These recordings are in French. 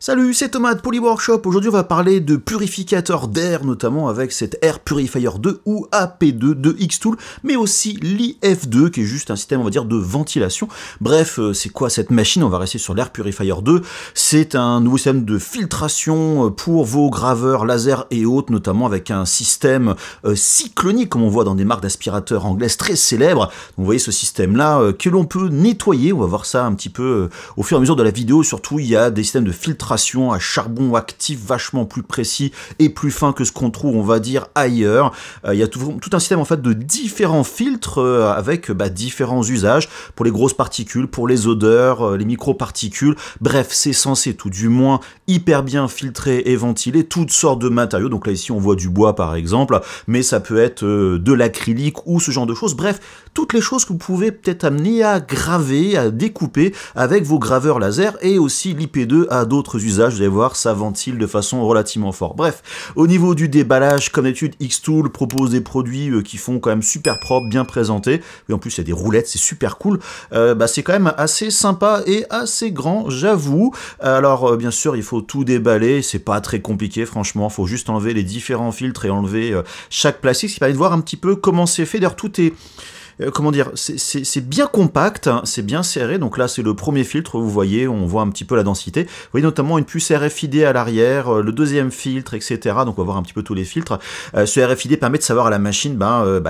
Salut, c'est Thomas de Polyworkshop. Aujourd'hui, on va parler de purificateur d'air, notamment avec cet Air Purifier 2 ou AP2 de Xtool, mais aussi l'IF2, qui est juste un système, on va dire, de ventilation. Bref, c'est quoi cette machine? On va rester sur l'Air Purifier 2. C'est un nouveau système de filtration pour vos graveurs laser et autres, notamment avec un système cyclonique, comme on voit dans des marques d'aspirateurs anglaises très célèbres. Donc, vous voyez ce système-là que l'on peut nettoyer. On va voir ça un petit peu au fur et à mesure de la vidéo. Surtout, il y a des systèmes de filtration à charbon actif vachement plus précis et plus fin que ce qu'on trouve, on va dire, ailleurs. Il y a tout un système en fait de différents filtres avec différents usages pour les grosses particules, pour les odeurs, les microparticules. Bref, c'est censé tout du moins hyper bien filtrer et ventiler toutes sortes de matériaux. Donc là ici on voit du bois par exemple, mais ça peut être de l'acrylique ou ce genre de choses. Bref, toutes les choses que vous pouvez peut-être amener à graver, à découper avec vos graveurs laser, et aussi l'IP2 à d'autres usages. Vous allez voir, ça ventile de façon relativement forte. Bref, au niveau du déballage, comme d'habitude, Xtool propose des produits qui font quand même super propre, bien présentés. Et en plus, il y a des roulettes, c'est super cool. C'est quand même assez sympa et assez grand, j'avoue. Alors, bien sûr, il faut tout déballer. C'est pas très compliqué, franchement. Il faut juste enlever les différents filtres et enlever chaque plastique, ce qui permet de voir un petit peu comment c'est fait. D'ailleurs, tout est... comment dire, c'est bien compact, hein, c'est bien serré. Donc là c'est le premier filtre, vous voyez, on voit un petit peu la densité. Vous voyez notamment une puce RFID à l'arrière, le deuxième filtre, etc. Donc on va voir un petit peu tous les filtres. Ce RFID permet de savoir à la machine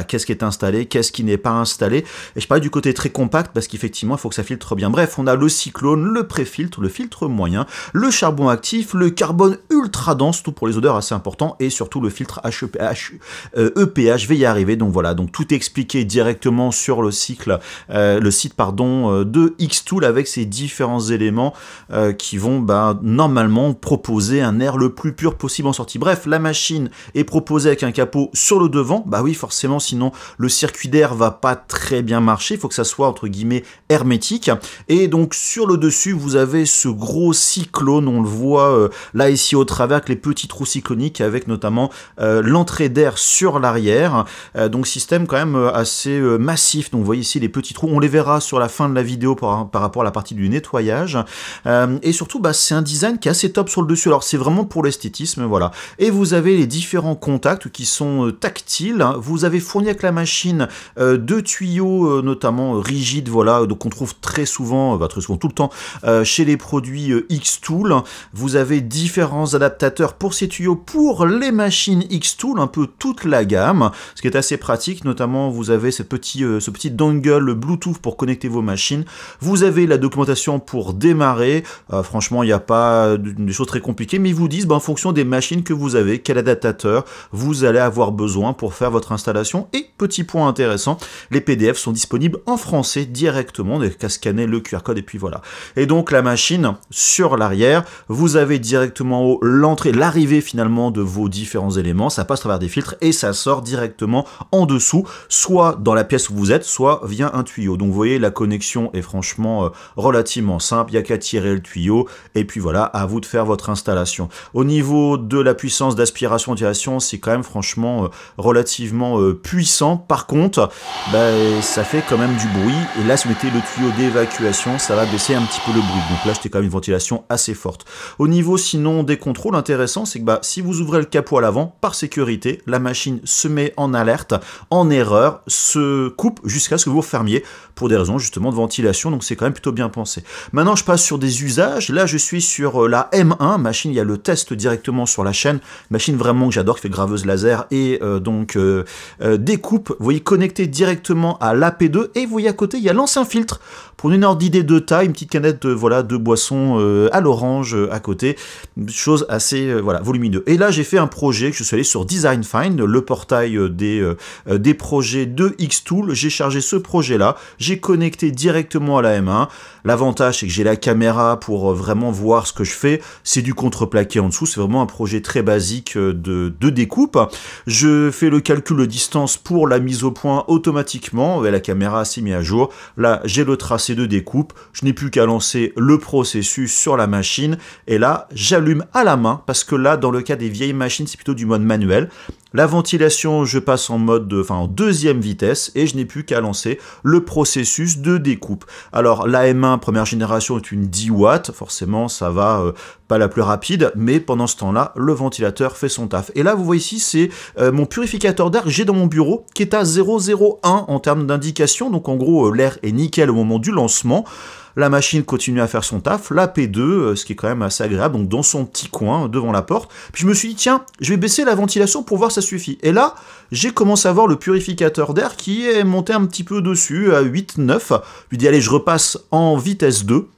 qu'est-ce qui est installé, qu'est-ce qui n'est pas installé. Et je parlais du côté très compact parce qu'effectivement il faut que ça filtre bien. Bref, on a le cyclone, le pré-filtre, le filtre moyen, le charbon actif, le carbone ultra dense, tout pour les odeurs assez important, et surtout le filtre EPH, je vais y arriver. Donc voilà, donc tout est expliqué directement sur le site de Xtool avec ces différents éléments qui vont normalement proposer un air le plus pur possible en sortie. Bref, la machine est proposée avec un capot sur le devant. Bah oui, forcément, sinon le circuit d'air va pas très bien marcher. Il faut que ça soit entre guillemets hermétique. Et donc sur le dessus, vous avez ce gros cyclone. On le voit là ici au travers avec les petits trous cycloniques, avec notamment l'entrée d'air sur l'arrière. Donc système quand même assez massif. Donc vous voyez ici les petits trous, on les verra sur la fin de la vidéo par rapport à la partie du nettoyage. Et surtout c'est un design qui est assez top sur le dessus. Alors c'est vraiment pour l'esthétisme, voilà. Et vous avez les différents contacts qui sont tactiles. Vous avez fourni avec la machine deux tuyaux notamment rigides, voilà, donc on trouve très souvent tout le temps chez les produits Xtool. Vous avez différents adaptateurs pour ces tuyaux pour les machines Xtool, un peu toute la gamme, ce qui est assez pratique. Notamment vous avez ce petit dongle Bluetooth pour connecter vos machines. Vous avez la documentation pour démarrer. Franchement, il n'y a pas des choses très compliquées, mais ils vous disent en fonction des machines que vous avez, quel adaptateur vous allez avoir besoin pour faire votre installation. Et petit point intéressant, les PDF sont disponibles en français directement. On n'a qu'à scanner le QR code et puis voilà. Et donc la machine, sur l'arrière, vous avez directement l'entrée, l'arrivée finalement de vos différents éléments. Ça passe à travers des filtres et ça sort directement en dessous, soit dans la pièce où vous êtes, soit via un tuyau. Donc vous voyez, la connexion est franchement relativement simple, il n'y a qu'à tirer le tuyau et puis voilà, à vous de faire votre installation. Au niveau de la puissance d'aspiration, ventilation, c'est quand même franchement relativement puissant. Par contre, ça fait quand même du bruit, et là si vous mettez le tuyau d'évacuation, ça va baisser un petit peu le bruit. Donc là j'étais quand même une ventilation assez forte. Au niveau sinon des contrôles intéressants, c'est que si vous ouvrez le capot à l'avant, par sécurité, la machine se met en alerte, en erreur, se coupe jusqu'à ce que vous fermiez pour des raisons justement de ventilation. Donc c'est quand même plutôt bien pensé. Maintenant je passe sur des usages. Là je suis sur la M1 machine, il y a le test directement sur la chaîne, machine vraiment que j'adore, qui fait graveuse laser et découpe. Vous voyez, connecté directement à l'AP2, et vous voyez à côté il y a l'ancien filtre pour une ordre d'idée de taille, une petite canette de boisson à l'orange à côté, chose assez volumineux. Et là j'ai fait un projet, je suis allé sur Design Find, le portail des projets de Xtool. J'ai chargé ce projet là, j'ai connecté directement à la M1. L'avantage c'est que j'ai la caméra pour vraiment voir ce que je fais, c'est du contreplaqué en dessous, c'est vraiment un projet très basique de découpe. Je fais le calcul de distance pour la mise au point automatiquement, et la caméra s'est mise à jour. Là j'ai le tracé de découpe, je n'ai plus qu'à lancer le processus sur la machine, et là j'allume à la main, parce que là dans le cas des vieilles machines c'est plutôt du mode manuel. La ventilation, je passe en mode, en deuxième vitesse, et je n'ai plus qu'à lancer le processus de découpe. Alors la M1 première génération est une 10 watts, forcément ça va pas la plus rapide, mais pendant ce temps-là, le ventilateur fait son taf. Et là, vous voyez ici, c'est mon purificateur d'air que j'ai dans mon bureau, qui est à 0,01 en termes d'indication, donc en gros, l'air est nickel au moment du lancement. La machine continue à faire son taf, la P2, ce qui est quand même assez agréable, donc dans son petit coin, devant la porte. Puis je me suis dit, tiens, je vais baisser la ventilation pour voir si ça suffit. Et là, j'ai commencé à voir le purificateur d'air qui est monté un petit peu dessus, à 8, 9. Je lui dis, allez, je repasse en vitesse 2.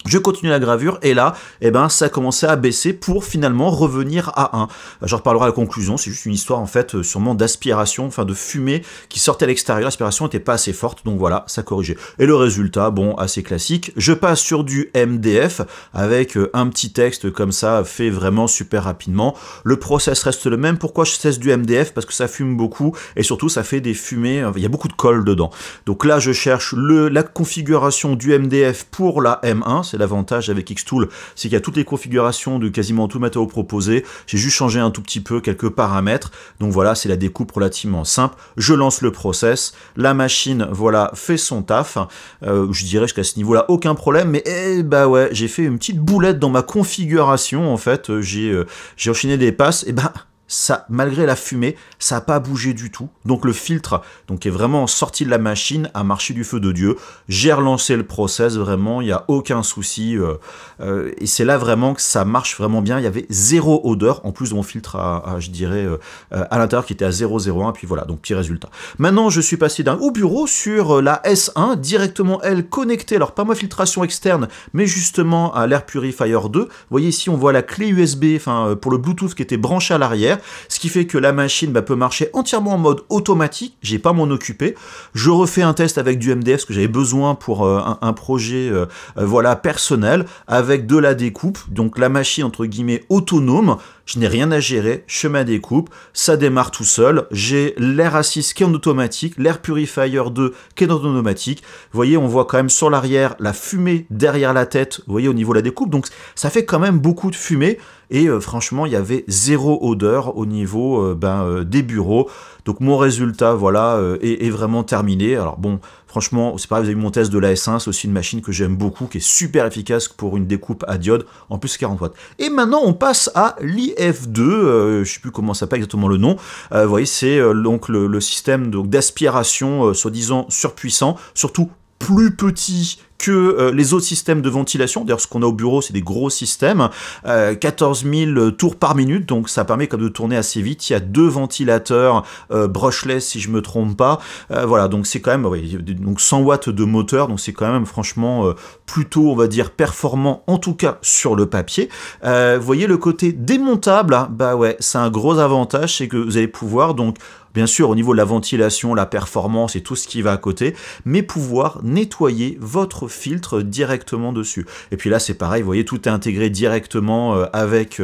Je continue la gravure et là, eh ben, ça a commencé à baisser pour finalement revenir à 1. Je reparlerai à la conclusion, c'est juste une histoire en fait sûrement d'aspiration, enfin de fumée qui sortait à l'extérieur, l'aspiration n'était pas assez forte, donc voilà, ça corrigeait. Et le résultat, bon, assez classique. Je passe sur du MDF avec un petit texte comme ça, fait vraiment super rapidement. Le process reste le même. Pourquoi je teste du MDF? Parce que ça fume beaucoup et surtout ça fait des fumées, il y a beaucoup de colle dedans. Donc là, je cherche la configuration du MDF pour la M1, c'est l'avantage avec Xtool, c'est qu'il y a toutes les configurations de quasiment tout le matériau proposé. J'ai juste changé un tout petit peu quelques paramètres. Donc voilà, c'est la découpe relativement simple. Je lance le process. La machine, voilà, fait son taf. Je dirais jusqu'à ce niveau-là, aucun problème. Mais bah ouais, j'ai fait une petite boulette dans ma configuration. En fait, j'ai enchaîné des passes. Et ben, ça, malgré la fumée, ça n'a pas bougé du tout. Donc le filtre, donc, est vraiment sorti de la machine, a marché du feu de Dieu. J'ai relancé le process, vraiment, il n'y a aucun souci. Et c'est là vraiment que ça marche vraiment bien. Il y avait zéro odeur, en plus de mon filtre je dirais, à l'intérieur qui était à 0,01. Puis voilà, donc petit résultat. Maintenant, je suis passé au bureau sur la S1, directement, elle, connectée. Alors, pas ma filtration externe, mais justement à l'Air Purifier 2. Vous voyez ici, on voit la clé USB, enfin, pour le Bluetooth qui était branché à l'arrière. Ce qui fait que la machine peut marcher entièrement en mode automatique, j'ai pas à m'en occuper. Je refais un test avec du MDF, ce que j'avais besoin pour un projet voilà, personnel, avec de la découpe, donc la machine entre guillemets autonome. Je n'ai rien à gérer, je fais ma découpe, ça démarre tout seul, j'ai l'Air Assist qui est en automatique, l'Air Purifier 2 qui est en automatique. Vous voyez, on voit quand même sur l'arrière la fumée derrière la tête, vous voyez, au niveau de la découpe, donc ça fait quand même beaucoup de fumée, et franchement, il y avait zéro odeur au niveau des bureaux. Donc mon résultat, voilà, est vraiment terminé. Alors bon, franchement, c'est pareil, vous avez vu mon test de la S1, c'est aussi une machine que j'aime beaucoup, qui est super efficace pour une découpe à diode, en plus 40 watts. Et maintenant, on passe à l'IF2, je sais plus comment ça s'appelle exactement le nom. Vous voyez, c'est donc le système d'aspiration, soi-disant surpuissant, surtout plus petit que les autres systèmes de ventilation. D'ailleurs, ce qu'on a au bureau, c'est des gros systèmes, 14 000 tours par minute, donc ça permet comme de tourner assez vite. Il y a 2 ventilateurs brushless, si je me trompe pas. Voilà, donc c'est quand même donc 100 watts de moteur, donc c'est quand même franchement plutôt, on va dire, performant, en tout cas sur le papier. Vous voyez le côté démontable, hein, bah ouais, c'est un gros avantage, c'est que vous allez pouvoir donc bien sûr, au niveau de la ventilation, la performance et tout ce qui va à côté, mais pouvoir nettoyer votre filtre directement dessus. Et puis là, c'est pareil, vous voyez, tout est intégré directement avec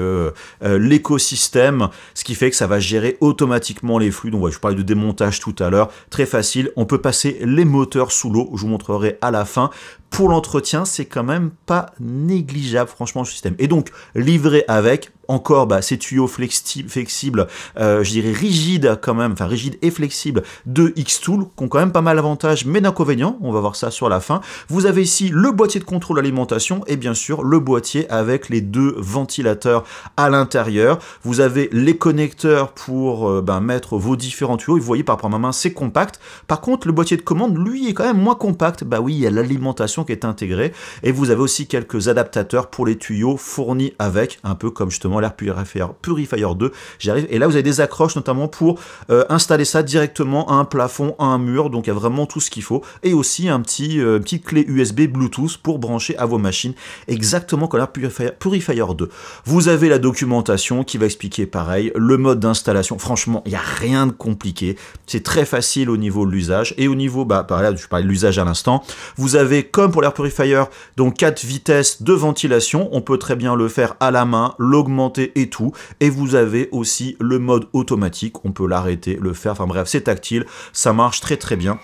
l'écosystème, ce qui fait que ça va gérer automatiquement les flux. Donc, ouais, je parlais de démontage tout à l'heure, très facile. On peut passer les moteurs sous l'eau, je vous montrerai à la fin. Pour l'entretien, c'est quand même pas négligeable, franchement, le système. Et donc, livré avec, encore, ces tuyaux flexibles, je dirais rigides quand même, enfin rigides et flexibles de Xtool, qui ont quand même pas mal d'avantages, mais d'inconvénients. On va voir ça sur la fin. Vous avez ici le boîtier de contrôle d'alimentation et bien sûr le boîtier avec les 2 ventilateurs à l'intérieur. Vous avez les connecteurs pour mettre vos différents tuyaux. Et vous voyez, par rapport à ma main, c'est compact. Par contre, le boîtier de commande, lui, est quand même moins compact. Bah oui, il y a l'alimentation qui est intégrée. Et vous avez aussi quelques adaptateurs pour les tuyaux fournis avec, un peu comme justement l'Air Purifier 2. J'arrive. Et là, vous avez des accroches notamment pour installer ça directement à un plafond, à un mur. Donc, il y a vraiment tout ce qu'il faut. Et aussi un petite clé USB Bluetooth pour brancher à vos machines, exactement comme l'Air Purifier 2. Vous avez la documentation qui va expliquer pareil, le mode d'installation. Franchement, il n'y a rien de compliqué. C'est très facile au niveau de l'usage. Et au niveau, par là, je parlais de l'usage à l'instant. Vous avez, comme pour l'Air Purifier, donc 4 vitesses de ventilation. On peut très bien le faire à la main, l'augmenter et tout. Et vous avez aussi le mode automatique. On peut l'arrêter, le faire. Enfin bref, c'est tactile. Ça marche très très bien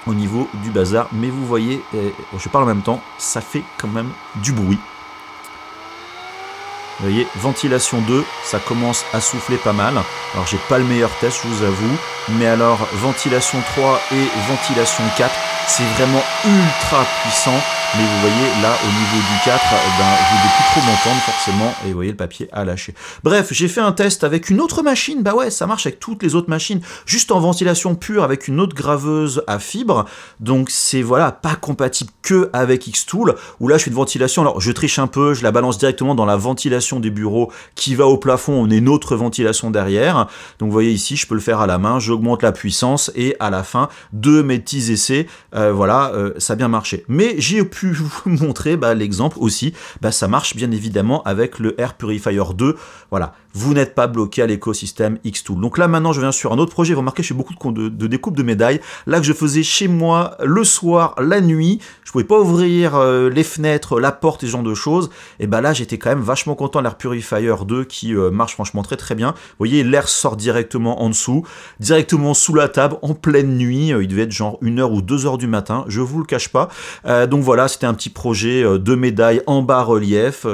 au niveau du bazar. Mais vous voyez, je parle en même temps, ça fait quand même du bruit. Vous voyez, ventilation 2, ça commence à souffler pas mal. Alors j'ai pas le meilleur test, je vous avoue. mais alors ventilation 3 et ventilation 4, c'est vraiment ultra puissant. Mais vous voyez, là, au niveau du 4, vous ne devez plus trop m'entendre, forcément, et vous voyez, le papier a lâché. Bref, j'ai fait un test avec une autre machine, bah ouais, ça marche avec toutes les autres machines, juste en ventilation pure, avec une autre graveuse à fibres, donc c'est, voilà, pas compatible que avec Xtool, où là, je fais une ventilation, alors je triche un peu, je la balance directement dans la ventilation des bureaux qui va au plafond, on a une autre ventilation derrière, donc vous voyez ici, je peux le faire à la main, j'augmente la puissance, et à la fin de mes petits essais, voilà, ça a bien marché. Mais j'ai pu vous montrer l'exemple aussi, ça marche bien évidemment avec le Air Purifier 2, voilà, vous n'êtes pas bloqué à l'écosystème Xtool. Donc là maintenant je viens sur un autre projet, vous remarquez je fais beaucoup de découpes de médailles, là que je faisais chez moi le soir, la nuit, je pouvais pas ouvrir les fenêtres, la porte et ce genre de choses, et là j'étais quand même vachement content de l'Air Purifier 2 qui marche franchement très très bien, vous voyez l'air sort directement en dessous, directement sous la table, en pleine nuit, il devait être genre 1h ou 2h du matin, je vous le cache pas, donc voilà, c'était un petit projet de médailles en bas-relief.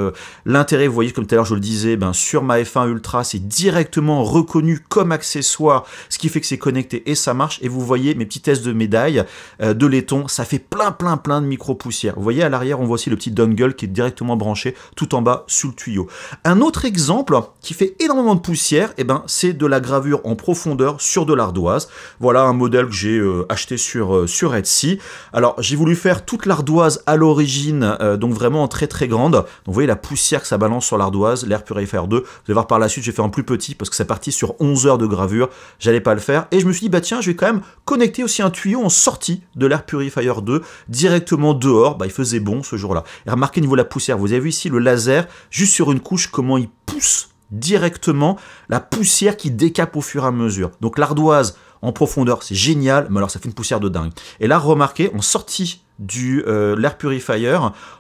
L'intérêt, vous voyez, comme tout à l'heure je le disais, sur ma F1 Ultra, c'est directement reconnu comme accessoire, ce qui fait que c'est connecté et ça marche. Et vous voyez mes petits tests de médailles, de laiton, ça fait plein de micro-poussières. Vous voyez, à l'arrière, on voit aussi le petit dongle qui est directement branché tout en bas sous le tuyau. Un autre exemple qui fait énormément de poussière, c'est de la gravure en profondeur sur de l'ardoise. Voilà un modèle que j'ai acheté sur Etsy. Alors, j'ai voulu faire toute l'ardoise à l'origine, donc vraiment très grande. Donc vous voyez la poussière que ça balance sur l'ardoise, l'Air Purifier 2. Vous allez voir par la suite, j'ai fait en plus petit parce que c'est parti sur 11 heures de gravure. J'allais pas le faire. Et je me suis dit, tiens, je vais quand même connecter aussi un tuyau en sortie de l'Air Purifier 2 directement dehors. Il faisait bon ce jour-là. Et remarquez au niveau de la poussière, vous avez vu ici le laser, juste sur une couche, comment il pousse directement la poussière qui décape au fur et à mesure. Donc l'ardoise en profondeur, c'est génial, mais alors ça fait une poussière de dingue. Et là, remarquez, en sortie de l'Air Purifier,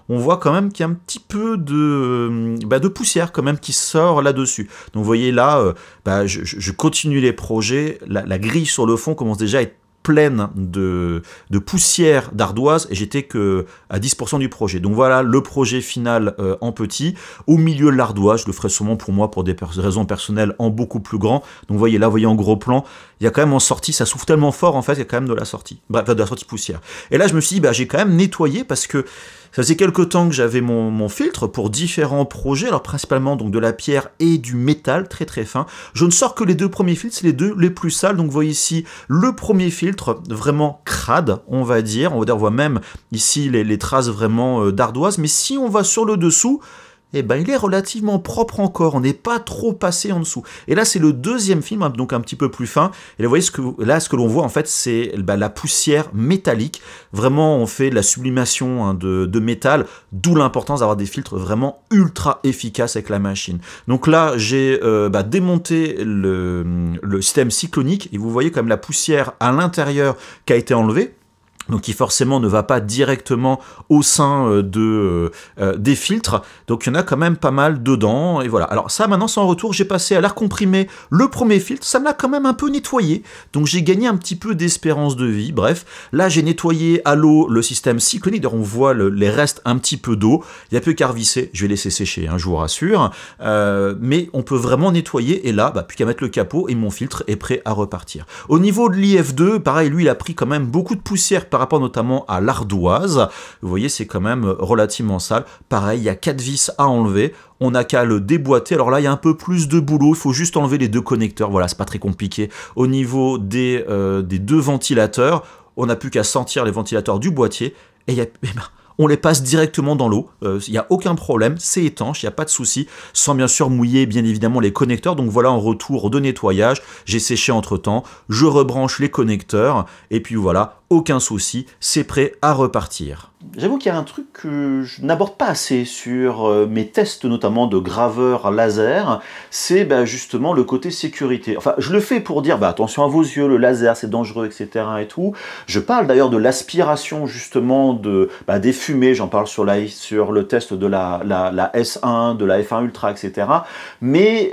on voit quand même qu'il y a un petit peu de poussière quand même qui sort là-dessus. Donc vous voyez là, je continue les projets, la grille sur le fond commence déjà à être pleine de poussière d'ardoise et j'étais que à 10% du projet. Donc voilà le projet final en petit. Au milieu de l'ardoise, je le ferai sûrement pour moi pour des raisons personnelles en beaucoup plus grand. Donc vous voyez là, vous voyez en gros plan, il y a quand même en sortie, ça souffle tellement fort en fait, il y a quand même de la sortie. Bref, de la sortie poussière. Et là je me suis dit, j'ai quand même nettoyé parce que ça faisait quelques temps que j'avais mon filtre pour différents projets, alors principalement donc de la pierre et du métal très fin. Je ne sors que les deux premiers filtres, c'est les deux les plus sales. Donc vous voyez ici le premier filtre vraiment crade, on va dire. On voit même ici les traces vraiment d'ardoise. Mais si on va sur le dessous, il est relativement propre encore, on n'est pas trop passé en dessous. Et là, c'est le deuxième film, donc un petit peu plus fin. Et là, vous voyez, ce que l'on voit, en fait, c'est la poussière métallique. Vraiment, on fait de la sublimation de métal, d'où l'importance d'avoir des filtres vraiment ultra efficaces avec la machine. Donc là, j'ai démonté le système cyclonique, et vous voyez quand même la poussière à l'intérieur qui a été enlevée. Donc qui forcément ne va pas directement au sein des filtres, donc il y en a quand même pas mal dedans, et voilà. Alors ça maintenant sans retour, j'ai passé à l'air comprimé le premier filtre, ça me l'a quand même un peu nettoyé, donc j'ai gagné un petit peu d'espérance de vie, bref. Là j'ai nettoyé à l'eau le système cyclonique, d'ailleurs on voit les restes un petit peu d'eau, il n'y a plus qu'à revisser, je vais laisser sécher, je vous rassure, mais on peut vraiment nettoyer, et là, plus qu'à mettre le capot, et mon filtre est prêt à repartir. Au niveau de l'IF2, pareil, lui il a pris quand même beaucoup de poussière par rapport notamment à l'ardoise. Vous voyez, c'est quand même relativement sale. Pareil, il y a 4 vis à enlever. On n'a qu'à le déboîter. Alors là, il y a un peu plus de boulot. Il faut juste enlever les deux connecteurs. Voilà, c'est pas très compliqué. Au niveau des deux ventilateurs, on n'a plus qu'à sortir les ventilateurs du boîtier. Et on les passe directement dans l'eau, il n'y a aucun problème, c'est étanche, il n'y a pas de souci, sans bien sûr mouiller bien évidemment les connecteurs. Donc voilà, en retour de nettoyage, j'ai séché entre temps, je rebranche les connecteurs, et puis voilà, aucun souci, c'est prêt à repartir. J'avoue qu'il y a un truc que je n'aborde pas assez sur mes tests, notamment de graveur laser, c'est justement le côté sécurité. Enfin, je le fais pour dire, attention à vos yeux, le laser c'est dangereux, etc. et tout. Je parle d'ailleurs de l'aspiration justement des fumées, j'en parle sur le test de la S1, de la F1 Ultra, etc. Mais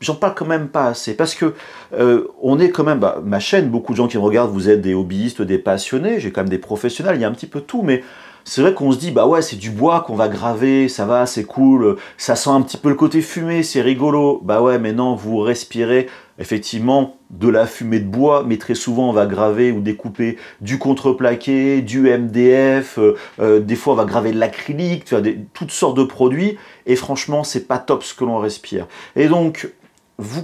j'en parle quand même pas assez, parce que on est quand même, ma chaîne, beaucoup de gens qui me regardent, vous êtes des hobbyistes, des passionnés, j'ai quand même des professionnels, il y a un petit peu tout, mais c'est vrai qu'on se dit, bah ouais, c'est du bois qu'on va graver, ça va, c'est cool, ça sent un petit peu le côté fumé, c'est rigolo. Bah ouais, mais non, vous respirez effectivement de la fumée de bois, mais très souvent on va graver ou découper du contreplaqué, du MDF, des fois on va graver de l'acrylique, tu vois, toutes sortes de produits, et franchement c'est pas top ce que l'on respire. Et donc,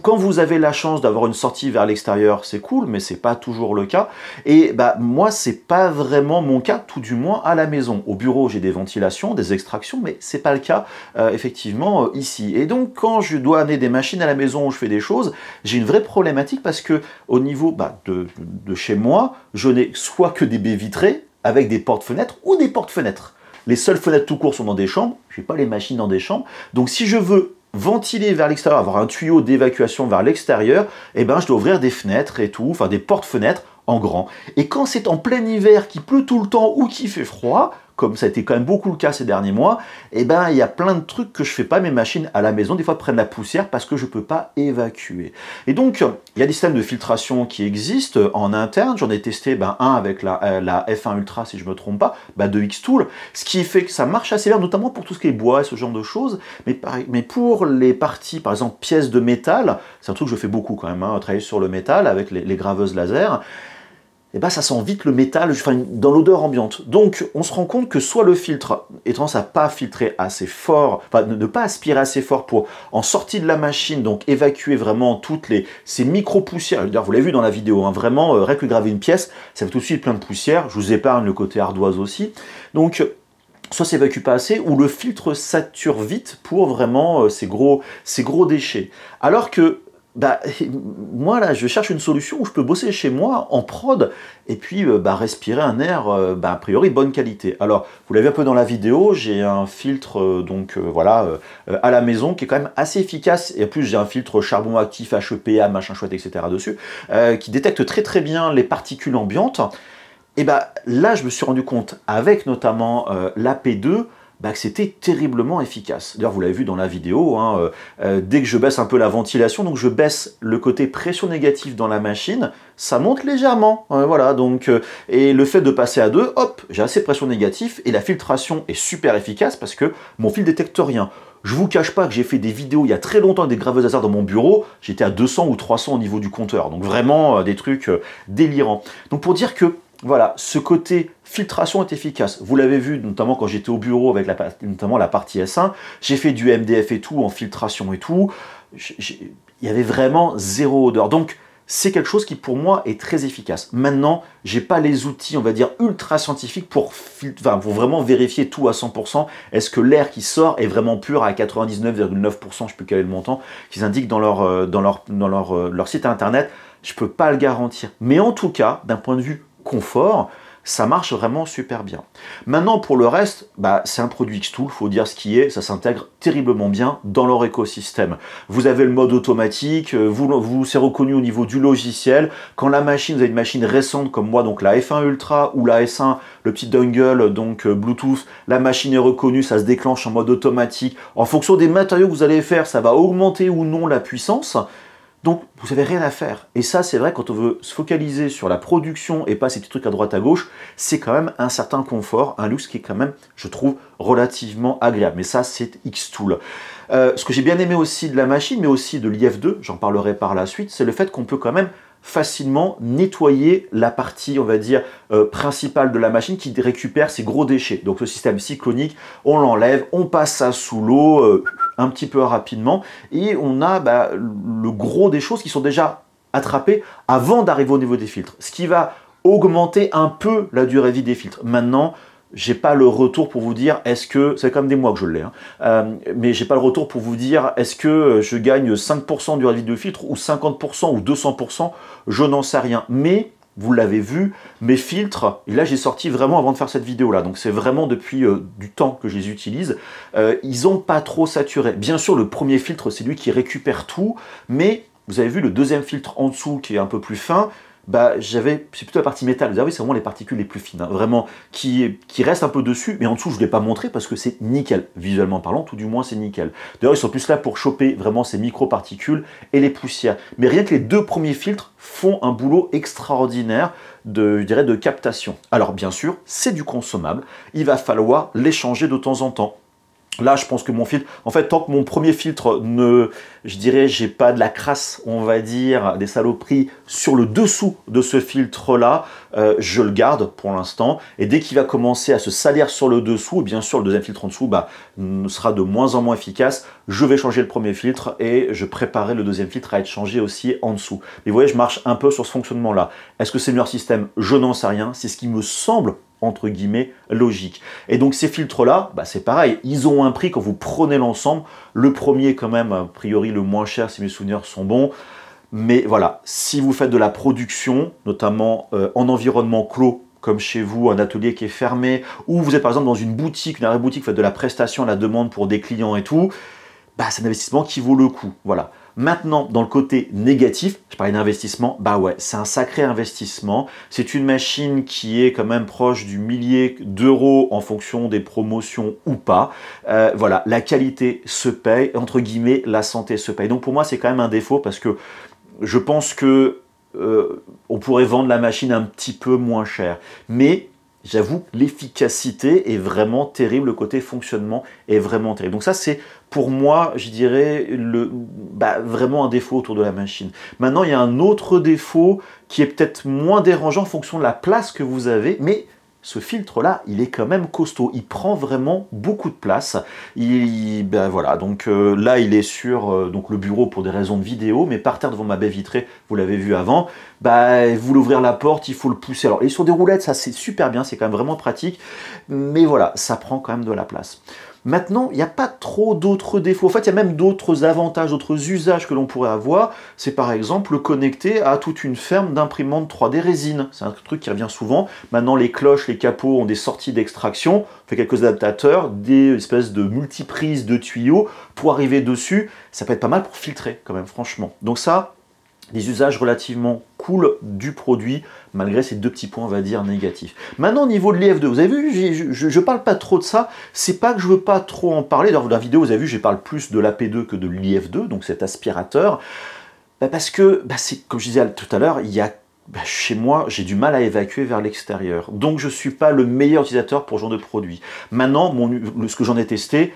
quand vous avez la chance d'avoir une sortie vers l'extérieur, c'est cool, mais c'est pas toujours le cas. Et bah moi, c'est pas vraiment mon cas, tout du moins à la maison. Au bureau, j'ai des ventilations, des extractions, mais c'est pas le cas effectivement ici. Et donc, quand je dois amener des machines à la maison où je fais des choses, j'ai une vraie problématique parce que au niveau de chez moi, je n'ai soit que des baies vitrées avec des portes-fenêtres ou des portes-fenêtres. Les seules fenêtres tout court sont dans des chambres. Je n'ai pas les machines dans des chambres. Donc, si je veux ventiler vers l'extérieur, avoir un tuyau d'évacuation vers l'extérieur, eh ben, je dois ouvrir des fenêtres et tout, enfin des portes-fenêtres en grand. Et quand c'est en plein hiver, qu'il pleut tout le temps ou qu'il fait froid, comme ça a été quand même beaucoup le cas ces derniers mois, eh ben, il y a plein de trucs que je fais pas, mes machines à la maison, des fois prennent la poussière parce que je peux pas évacuer. Et donc, il y a des systèmes de filtration qui existent en interne. J'en ai testé un avec la F1 Ultra, si je me trompe pas, de Xtool, ce qui fait que ça marche assez bien, notamment pour tout ce qui est bois et ce genre de choses. Mais pour les parties, par exemple, pièces de métal, c'est un truc que je fais beaucoup quand même, travailler sur le métal avec les graveuses laser, et ben ça sent vite le métal, dans l'odeur ambiante. Donc on se rend compte que soit le filtre est tendance à pas filtrer assez fort, enfin ne pas aspirer assez fort pour, en sortie de la machine, donc évacuer vraiment ces micro-poussières. Vous l'avez vu dans la vidéo, vraiment, rien que graver une pièce, ça fait tout de suite plein de poussière. Je vous épargne le côté ardoise aussi. Donc, soit ça évacue pas assez, ou le filtre sature vite pour vraiment ces gros déchets. Alors que moi là, je cherche une solution où je peux bosser chez moi en prod et puis respirer un air a priori de bonne qualité. Alors, vous l'avez un peu dans la vidéo, j'ai un filtre à la maison qui est quand même assez efficace, et en plus j'ai un filtre charbon actif, HEPA, machin chouette, etc. dessus, qui détecte très très bien les particules ambiantes. Et là, je me suis rendu compte, avec notamment l'AP2, que c'était terriblement efficace. D'ailleurs, vous l'avez vu dans la vidéo, dès que je baisse un peu la ventilation, donc je baisse le côté pression négative dans la machine, ça monte légèrement. Voilà, donc, et le fait de passer à 2, hop, j'ai assez de pression négative, et la filtration est super efficace parce que mon fil détecte rien. Je vous cache pas que j'ai fait des vidéos il y a très longtemps avec des graveuses laser dans mon bureau, j'étais à 200 ou 300 au niveau du compteur, donc vraiment des trucs délirants. Donc pour dire que voilà, ce côté filtration est efficace. Vous l'avez vu notamment quand j'étais au bureau avec notamment la partie S1, j'ai fait du MDF et tout, en filtration et tout, il y avait vraiment zéro odeur. Donc c'est quelque chose qui pour moi est très efficace. Maintenant, j'ai pas les outils, on va dire, ultra scientifiques pour vraiment vérifier tout à 100%. Est-ce que l'air qui sort est vraiment pur à 99,9%, je sais plus quel est le montant, qu'ils indiquent dans leur site internet. Je peux pas le garantir. Mais en tout cas, d'un point de vue confort, ça marche vraiment super bien. Maintenant, pour le reste, c'est un produit Xtool, faut dire ce qui est, ça s'intègre terriblement bien dans leur écosystème. Vous avez le mode automatique, c'est reconnu au niveau du logiciel. Quand la machine, vous avez une machine récente comme moi, donc la F1 Ultra ou la S1, le petit dongle, donc Bluetooth, la machine est reconnue, ça se déclenche en mode automatique. En fonction des matériaux que vous allez faire, ça va augmenter ou non la puissance. Donc, vous n'avez rien à faire. Et ça, c'est vrai, quand on veut se focaliser sur la production et pas ces petits trucs à droite à gauche, c'est quand même un certain confort, un luxe qui est quand même, je trouve, relativement agréable. Mais ça, c'est Xtool. Ce que j'ai bien aimé aussi de la machine, mais aussi de l'IF2, j'en parlerai par la suite, c'est le fait qu'on peut quand même facilement nettoyer la partie, on va dire, principale de la machine qui récupère ces gros déchets. Donc le système cyclonique, on l'enlève, on passe ça sous l'eau un petit peu rapidement et on a le gros des choses qui sont déjà attrapées avant d'arriver au niveau des filtres. Ce qui va augmenter un peu la durée de vie des filtres. Maintenant, j'ai pas le retour pour vous dire est-ce que, c'est comme des mois que je l'ai, mais j'ai pas le retour pour vous dire est-ce que je gagne 5% durée de vie de filtre ou 50% ou 200%, je n'en sais rien. Mais vous l'avez vu, mes filtres, et là j'ai sorti vraiment avant de faire cette vidéo là, donc c'est vraiment depuis du temps que je les utilise, ils n'ont pas trop saturé. Bien sûr le premier filtre c'est lui qui récupère tout, mais vous avez vu le deuxième filtre en dessous qui est un peu plus fin, bah c'est plutôt la partie métal. Vous avez, c'est vraiment les particules les plus fines, hein, vraiment, qui restent un peu dessus, mais en dessous, je ne l'ai pas montré parce que c'est nickel, visuellement parlant, tout du moins c'est nickel. D'ailleurs, ils sont plus là pour choper vraiment ces microparticules et les poussières. Mais rien que les deux premiers filtres font un boulot extraordinaire je dirais, de captation. Alors bien sûr, c'est du consommable, il va falloir les changer de temps en temps. Là, je pense que mon filtre, en fait, tant que mon premier filtre je dirais, j'ai pas de la crasse, on va dire, des saloperies sur le dessous de ce filtre-là, je le garde pour l'instant. Et dès qu'il va commencer à se salir sur le dessous, bien sûr, le deuxième filtre en dessous sera de moins en moins efficace. Je vais changer le premier filtre et je préparerai le deuxième filtre à être changé aussi en dessous. Mais vous voyez, je marche un peu sur ce fonctionnement-là. Est-ce que c'est le meilleur système? Je n'en sais rien. C'est ce qui me semble entre guillemets, logique. Et donc ces filtres-là, c'est pareil, ils ont un prix quand vous prenez l'ensemble. Le premier quand même, a priori le moins cher si mes souvenirs sont bons. Mais voilà, si vous faites de la production, notamment en environnement clos, comme chez vous, un atelier qui est fermé, ou vous êtes par exemple dans une boutique, une arrêt boutique, vous faites de la prestation à la demande pour des clients et tout, c'est un investissement qui vaut le coup. Voilà. Maintenant, dans le côté négatif, je parlais d'investissement, ouais, c'est un sacré investissement. C'est une machine qui est quand même proche du millier d'euros en fonction des promotions ou pas. Voilà, la qualité se paye, entre guillemets, la santé se paye. Donc pour moi, c'est quand même un défaut parce que je pense que on pourrait vendre la machine un petit peu moins cher. Mais j'avoue, l'efficacité est vraiment terrible, le côté fonctionnement est vraiment terrible. Donc ça, c'est pour moi, je dirais, vraiment un défaut autour de la machine. Maintenant, il y a un autre défaut qui est peut-être moins dérangeant en fonction de la place que vous avez, mais ce filtre-là, il est quand même costaud. Il prend vraiment beaucoup de place. Voilà, donc là, il est sur donc le bureau pour des raisons de vidéo, mais par terre devant ma baie vitrée, vous l'avez vu avant, vous voulez ouvrir la porte, il faut le pousser. Alors, il est sur des roulettes, ça c'est super bien, c'est quand même vraiment pratique, mais voilà, ça prend quand même de la place. Maintenant, il n'y a pas trop d'autres défauts. En fait, il y a même d'autres avantages, d'autres usages que l'on pourrait avoir. C'est par exemple le connecter à toute une ferme d'imprimantes 3D résine. C'est un truc qui revient souvent. Maintenant, les cloches, les capots ont des sorties d'extraction. On fait quelques adaptateurs, des espèces de multiprises de tuyaux pour arriver dessus. Ça peut être pas mal pour filtrer quand même, franchement. Donc ça, des usages relativement cool du produit, malgré ces deux petits points, on va dire, négatifs. Maintenant, au niveau de l'IF2, vous avez vu, je parle pas trop de ça, c'est pas que je veux pas trop en parler, dans la vidéo, vous avez vu, je parle plus de l'AP2 que de l'IF2, donc cet aspirateur, parce que, c'est comme je disais tout à l'heure, il y a chez moi, j'ai du mal à évacuer vers l'extérieur, donc je ne suis pas le meilleur utilisateur pour ce genre de produit. Maintenant, ce que j'en ai testé,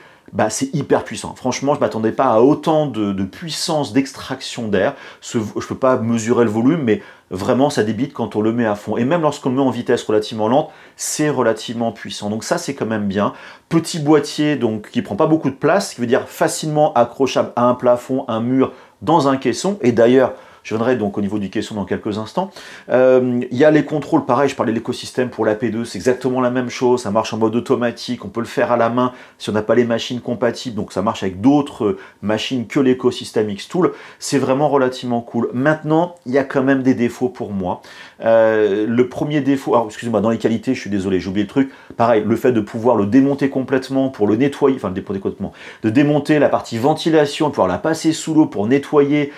c'est hyper puissant. Franchement, je ne m'attendais pas à autant de puissance d'extraction d'air. Je ne peux pas mesurer le volume, mais vraiment, ça débite quand on le met à fond. Et même lorsqu'on le met en vitesse relativement lente, c'est relativement puissant. Donc ça, c'est quand même bien. Petit boîtier, donc qui ne prend pas beaucoup de place, ce qui veut dire facilement accrochable à un plafond, un mur, dans un caisson. Et d'ailleurs, je viendrai donc au niveau du caisson dans quelques instants. Il y a les contrôles, pareil, je parlais de l'écosystème pour la P2, c'est exactement la même chose, ça marche en mode automatique, on peut le faire à la main si on n'a pas les machines compatibles, donc ça marche avec d'autres machines que l'écosystème Xtool, c'est vraiment relativement cool. Maintenant, il y a quand même des défauts pour moi. Le premier défaut, alors excusez-moi, dans les qualités, je suis désolé, j'ai oublié le truc, pareil, le fait de pouvoir le démonter complètement pour le nettoyer, enfin le démonter complètement, de démonter la partie ventilation, de pouvoir la passer sous l'eau pour nettoyer,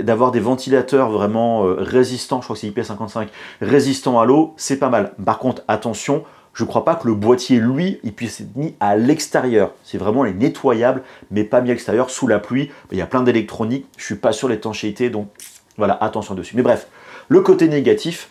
d'avoir des ventilateurs vraiment résistants, je crois que c'est IP55, résistants à l'eau, c'est pas mal. Par contre, attention, je ne crois pas que le boîtier, lui, il puisse être mis à l'extérieur. C'est vraiment les nettoyables, mais pas mis à l'extérieur, sous la pluie. Il y a plein d'électronique, je ne suis pas sûr de l'étanchéité, donc voilà, attention dessus. Mais bref, le côté négatif,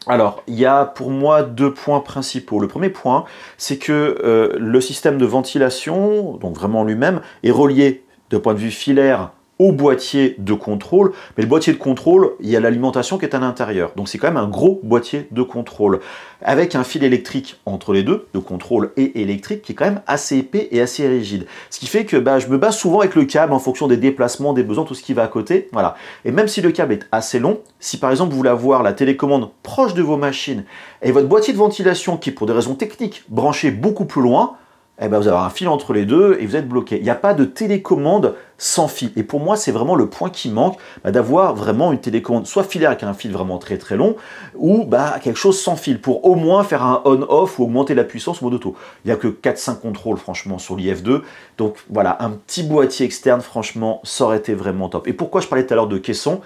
alors, il y a pour moi deux points principaux. Le premier point, c'est que le système de ventilation, donc vraiment lui-même, est relié de point de vue filaire au boîtier de contrôle, mais le boîtier de contrôle, il y a l'alimentation qui est à l'intérieur. Donc c'est quand même un gros boîtier de contrôle, avec un fil électrique entre les deux, de contrôle et électrique, qui est quand même assez épais et assez rigide. Ce qui fait que je me base souvent avec le câble en fonction des déplacements, des besoins, tout ce qui va à côté. Voilà. Et même si le câble est assez long, si par exemple vous voulez avoir la télécommande proche de vos machines, et votre boîtier de ventilation qui est pour des raisons techniques branché beaucoup plus loin, vous allez avoir un fil entre les deux et vous êtes bloqué. Il n'y a pas de télécommande sans fil. Et pour moi, c'est vraiment le point qui manque, d'avoir vraiment une télécommande, soit filaire avec un fil vraiment très très long, ou quelque chose sans fil, pour au moins faire un on-off ou augmenter la puissance au mode auto. Il n'y a que 4-5 contrôles, franchement, sur l'IF2. Donc voilà, un petit boîtier externe, franchement, ça aurait été vraiment top. Et pourquoi je parlais tout à l'heure de caisson ?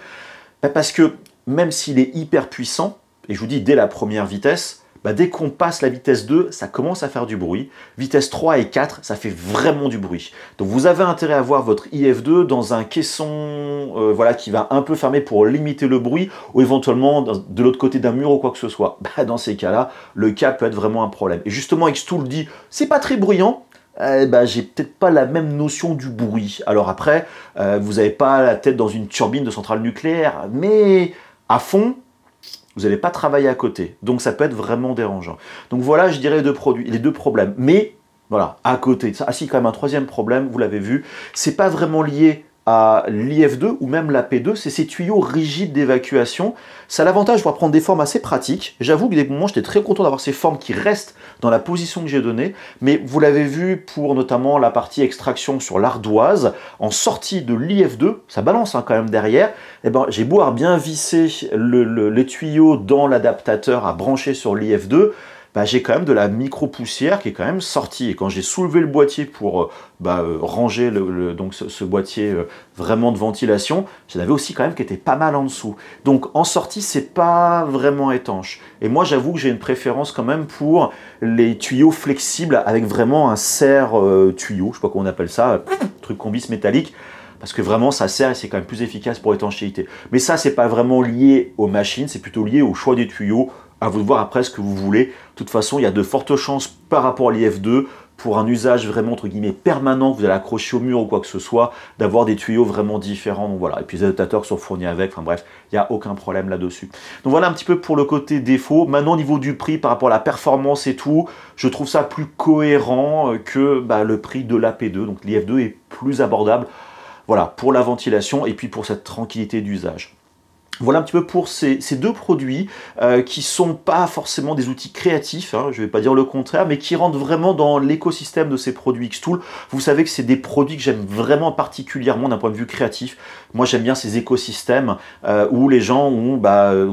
Parce que même s'il est hyper puissant, et je vous dis dès la première vitesse, bah dès qu'on passe la vitesse 2, ça commence à faire du bruit. Vitesse 3 et 4, ça fait vraiment du bruit. Donc vous avez intérêt à avoir votre IF2 dans un caisson voilà, qui va un peu fermer pour limiter le bruit, ou éventuellement de l'autre côté d'un mur ou quoi que ce soit. Bah, dans ces cas-là, le câble peut être vraiment un problème. Et justement, Xtool dit, c'est pas très bruyant, bah, j'ai peut-être pas la même notion du bruit. Alors après, vous n'avez pas la tête dans une turbine de centrale nucléaire, mais à fond, vous n'allez pas travailler à côté. Donc ça peut être vraiment dérangeant. Donc voilà, je dirais les deux problèmes. Mais voilà, à côté de ça, si quand même un troisième problème, vous l'avez vu, c'est pas vraiment lié à l'IF2 ou même la P2, c'est ces tuyaux rigides d'évacuation. Ça a l'avantage de pouvoir prendre des formes assez pratiques. J'avoue que des moments, j'étais très content d'avoir ces formes qui restent dans la position que j'ai donnée, mais vous l'avez vu pour notamment la partie extraction sur l'ardoise, en sortie de l'IF2, ça balance hein, quand même derrière, et ben, j'ai beau avoir bien visser les tuyaux dans l'adaptateur à brancher sur l'IF2, bah, j'ai quand même de la micro-poussière qui est quand même sortie. Et quand j'ai soulevé le boîtier pour ranger donc ce boîtier vraiment de ventilation, j'en avais aussi quand même qui était pas mal en dessous. Donc en sortie, c'est pas vraiment étanche. Et moi, j'avoue que j'ai une préférence quand même pour les tuyaux flexibles avec vraiment un serre-tuyau, je sais pas comment on appelle ça, truc combis métallique. Parce que vraiment ça sert et c'est quand même plus efficace pour l'étanchéité. Mais ça, c'est pas vraiment lié aux machines, c'est plutôt lié au choix des tuyaux. À vous de voir après ce que vous voulez. De toute façon, il y a de fortes chances par rapport à l'IF2, pour un usage vraiment entre guillemets permanent, que vous allez accrocher au mur ou quoi que ce soit, d'avoir des tuyaux vraiment différents. Donc voilà. Et puis les adaptateurs sont fournis avec. Enfin bref, il n'y a aucun problème là-dessus. Donc voilà un petit peu pour le côté défaut. Maintenant, au niveau du prix, par rapport à la performance et tout, je trouve ça plus cohérent que le prix de l'AP2. Donc l'IF2 est plus abordable. Voilà, pour la ventilation et puis pour cette tranquillité d'usage. Voilà un petit peu pour ces deux produits qui sont pas forcément des outils créatifs, hein, je ne vais pas dire le contraire, mais qui rentrent vraiment dans l'écosystème de ces produits Xtool. Vous savez que c'est des produits que j'aime vraiment particulièrement d'un point de vue créatif. Moi j'aime bien ces écosystèmes où les gens ont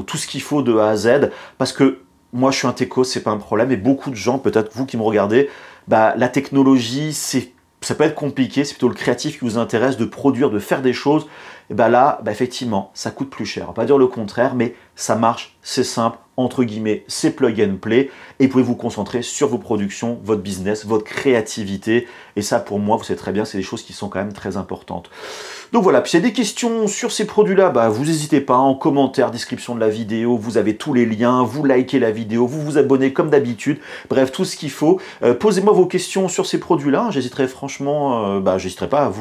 tout ce qu'il faut de A à Z, parce que moi je suis un techos, c'est pas un problème, et beaucoup de gens, peut-être vous qui me regardez, la technologie, ça peut être compliqué, c'est plutôt le créatif qui vous intéresse, de produire, de faire des choses. Et là, effectivement, ça coûte plus cher. On va pas dire le contraire, mais ça marche, c'est simple, entre guillemets, c'est plug and play, et vous pouvez vous concentrer sur vos productions, votre business, votre créativité, et ça, pour moi, vous savez très bien, c'est des choses qui sont quand même très importantes. Donc voilà, puis s'il y a des questions sur ces produits-là, vous n'hésitez pas, en commentaire, description de la vidéo, vous avez tous les liens, vous likez la vidéo, vous vous abonnez comme d'habitude, bref, tout ce qu'il faut. Posez-moi vos questions sur ces produits-là, j'hésiterai franchement, j'hésiterai pas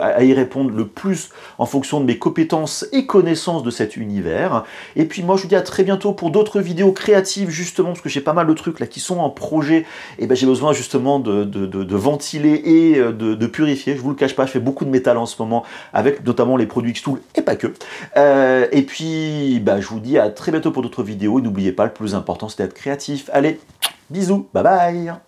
à y répondre le plus en fonction de mes compétences et connaissances de cet univers. Et puis moi, je vous dis à très bientôt pour d'autres vidéos créatives, justement, parce que j'ai pas mal de trucs là qui sont en projet, et j'ai besoin justement de ventiler et de purifier. Je vous le cache pas, je fais beaucoup de métal en ce moment, avec notamment les produits Xtool et pas que. Et puis, je vous dis à très bientôt pour d'autres vidéos. Et n'oubliez pas, le plus important, c'est d'être créatif. Allez, bisous, bye bye!